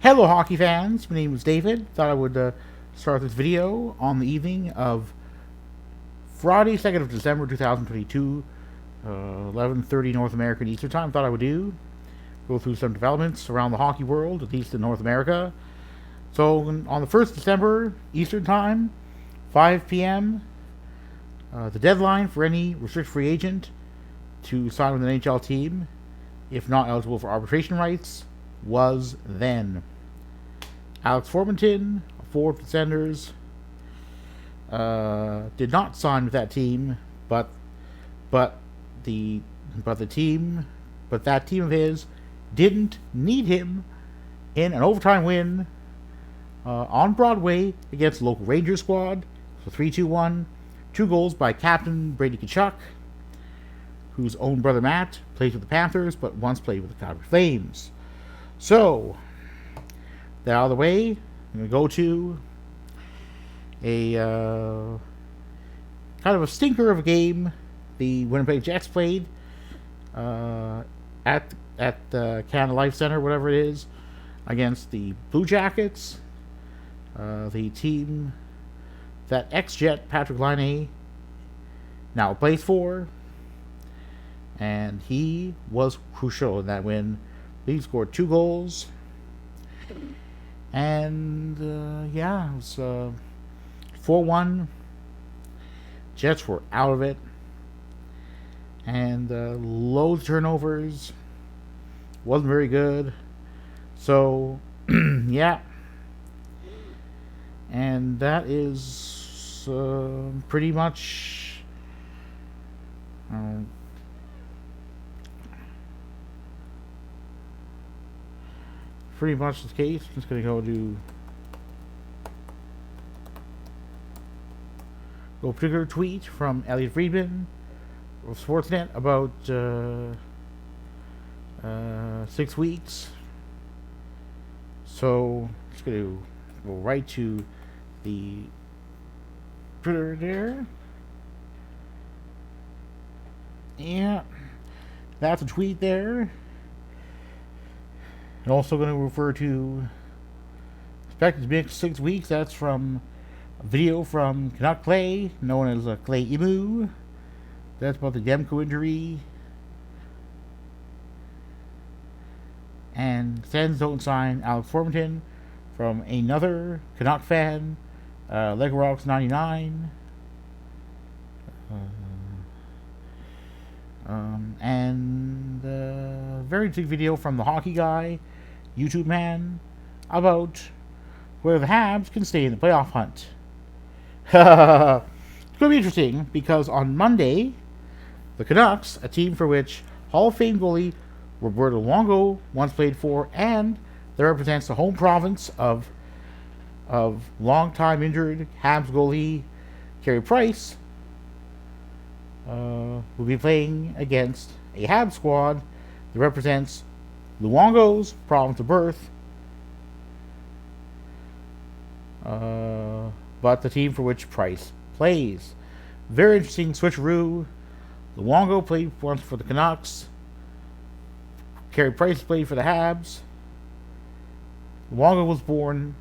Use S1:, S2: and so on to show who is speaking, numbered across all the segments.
S1: Hello hockey fans, my name is David. Thought I would start this video on the evening of Friday, 2nd of December 2022, 11:30 North American Eastern Time. Thought I would go through some developments around the hockey world, at least in North America. So on the 1st of December Eastern Time, 5 p.m., the deadline for any restricted free agent to sign with an NHL team, if not eligible for arbitration rights, was then. Alex Formenton, forward for the Sens, did not sign with that team, but that team of his didn't need him in an overtime win on Broadway against the local Rangers squad. So 3-2-1, 2 goals by captain Brady Tkachuk, whose own brother Matt plays with the Panthers but once played with the Calgary Flames. So, that out of the way, I'm going to go to a kind of a stinker of a game the Winnipeg Jets played at the Canada Life Center, whatever it is, against the Blue Jackets, the team that ex-Jet Patrick Laine now plays for, and he was crucial in that win. He scored 2 goals, and it was 4-1. Jets were out of it, and loads of turnovers. Wasn't very good. So, yeah. And that is pretty much the case. I'm just going to go particular tweet from Elliot Friedman of Sportsnet about 6 weeks. So I'm just going to go right to the Twitter there. Yeah, that's a tweet there. And also going to refer to expected to be 6 weeks. That's from a video from Canuck Clay, known as Clay Emu. That's about the Demko injury. And Sens don't sign Alex Formenton, from another Canuck fan, Legorox 99. And very big video from the hockey guy, YouTube man, about whether the Habs can stay in the playoff hunt. It's going to be interesting because on Monday, the Canucks, a team for which Hall of Fame goalie Roberto Luongo once played for, and that represents the home province of long-time injured Habs goalie Carey Price, will be playing against a Habs squad that represents Luongo's province of birth, but the team for which Price plays. Very interesting switcheroo. Luongo played once for the Canucks. Carey Price played for the Habs. Luongo was born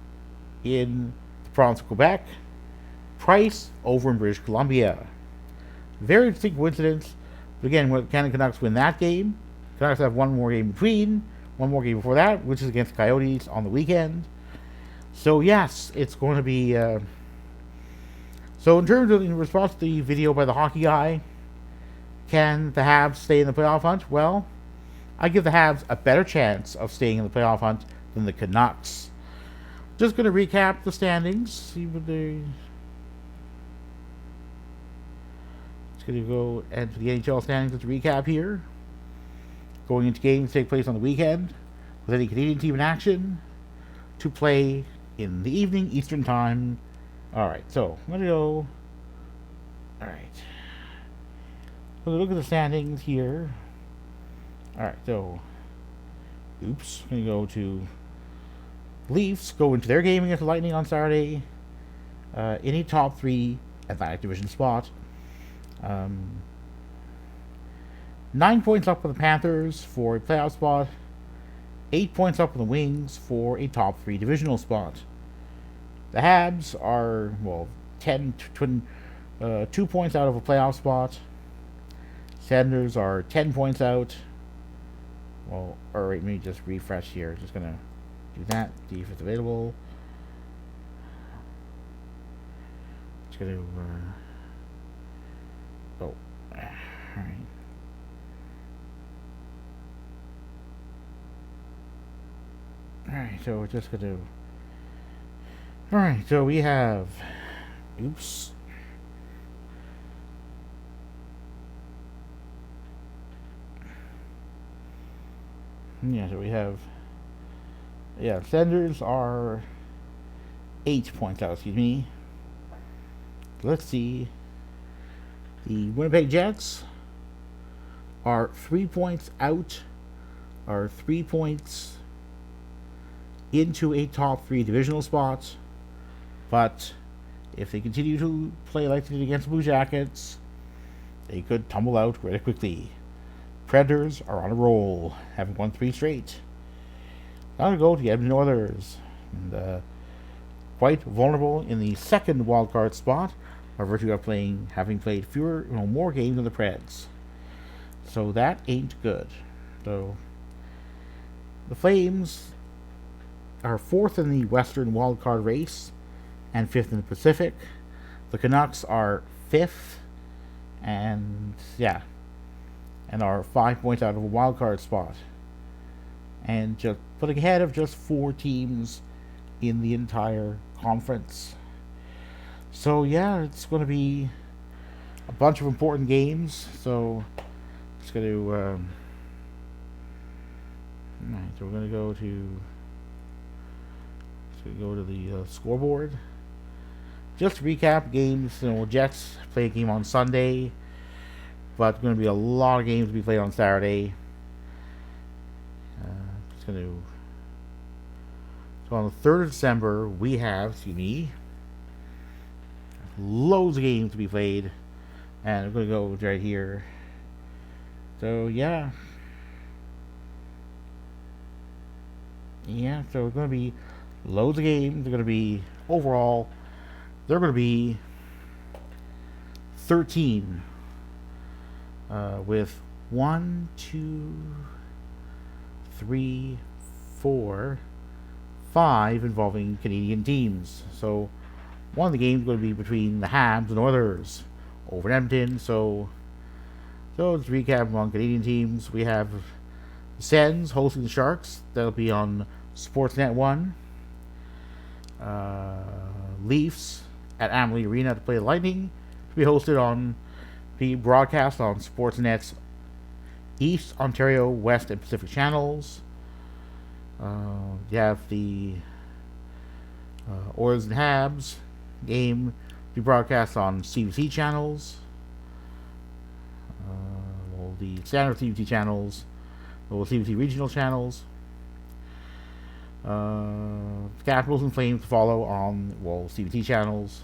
S1: in the province of Quebec. Price over in British Columbia. Very interesting coincidence. But again, when Canada Canucks win that game, Canucks have one more game before that, which is against Coyotes on the weekend. So yes, it's going to be. So in terms of, in response to the video by the hockey guy, can the Habs stay in the playoff hunt? Well, I give the Habs a better chance of staying in the playoff hunt than the Canucks. Just going to recap the standings. See what they. Just going to go into the NHL standings to recap here. Going into games to take place on the weekend with any Canadian team in action to play in the evening Eastern Time. Alright, so I'm going to go. Alright. So look at the standings here. Alright, so. Oops. I'm going to go to. Leafs go into their game against the Lightning on Saturday in a top 3 Atlantic Division spot. 9 points up for the Panthers for a playoff spot. 8 points up on the Wings for a top 3 divisional spot. The Habs are, well, 2 points out of a playoff spot. Senders are 10 points out. Well, alright, let me just refresh here. Just gonna do that, see if it's available. Just gonna, alright. Alright, so we're just gonna, alright, so we have, oops. Yeah, so we have, Senders are 8 points out, excuse me. Let's see. The Winnipeg Jets are 3 points out, are 3 points into a top 3 divisional spot. But if they continue to play like they did against the Blue Jackets, they could tumble out really quickly. Predators are on a roll, having won 3 straight. Now to go to the Edmonton Oilers, and quite vulnerable in the second wildcard spot, by virtue of having played more games than the Preds. So that ain't good. So the Flames are 4th in the Western wildcard race and 5th in the Pacific. The Canucks are 5th, and are 5 points out of a wild card spot, and just putting ahead of just 4 teams in the entire conference. So it's going to be a bunch of important games. So it's going to, alright, so we're going to go to the scoreboard. Just to recap games, Jets play a game on Sunday, but there's going to be a lot of games to be played on Saturday. So on the 3rd of December, we have, loads of games to be played. And I'm going to go right here. So, so it's going to be loads of games. They're going to be, overall, they're going to be 13. With 1, 2, 3, 4, 5 involving Canadian teams. So one of the games is going to be between the Habs and Oilers over in Edmonton. So let's recap among Canadian teams. We have the Sens hosting the Sharks. That'll be on Sportsnet 1. Leafs at Amalie Arena to play the Lightning. To be broadcast on Sportsnet's East, Ontario, West, and Pacific channels. You have the Oilers and Habs game to be broadcast on CBC channels. The standard CBC channels, CBC regional channels. Capitals and Flames to follow on CBC channels.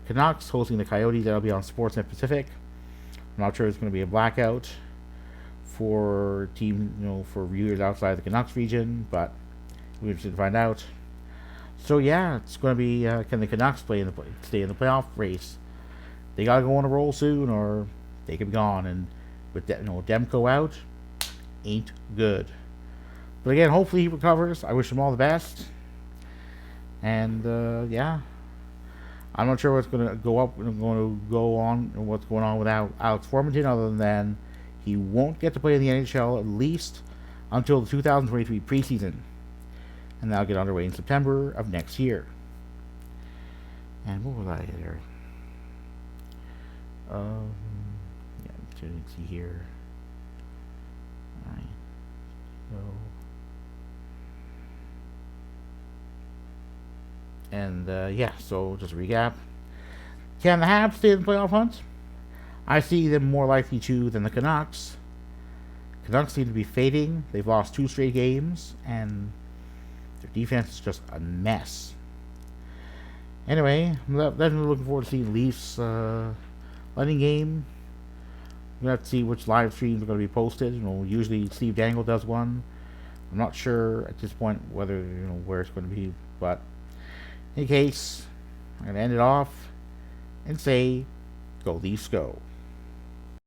S1: Canucks hosting the Coyotes. That'll be on Sportsnet Pacific. I'm not sure it's going to be a blackout for for viewers outside the Canucks region, but we're interested to find out. So it's going to be can the Canucks stay in the playoff race? They gotta go on a roll soon, or they could be gone. And with Demko out, ain't good. But again, hopefully he recovers. I wish him all the best. And I'm not sure what's going to go on and what's going on with Alex Formenton, other than he won't get to play in the NHL at least until the 2023 preseason, and that'll get underway in September of next year. And what was I there? Let's see here. All right. So just to recap. Can the Habs stay in the playoff hunt? I see them more likely to than the Canucks. Canucks seem to be fading. They've lost 2 straight games, and their defense is just a mess. Anyway, I'm looking forward to seeing Leafs Lightning game. We have to see which live streams are going to be posted. Usually Steve Dangle does one. I'm not sure at this point whether where it's going to be, but in case, I'm going to end it off and say, go Leafs go.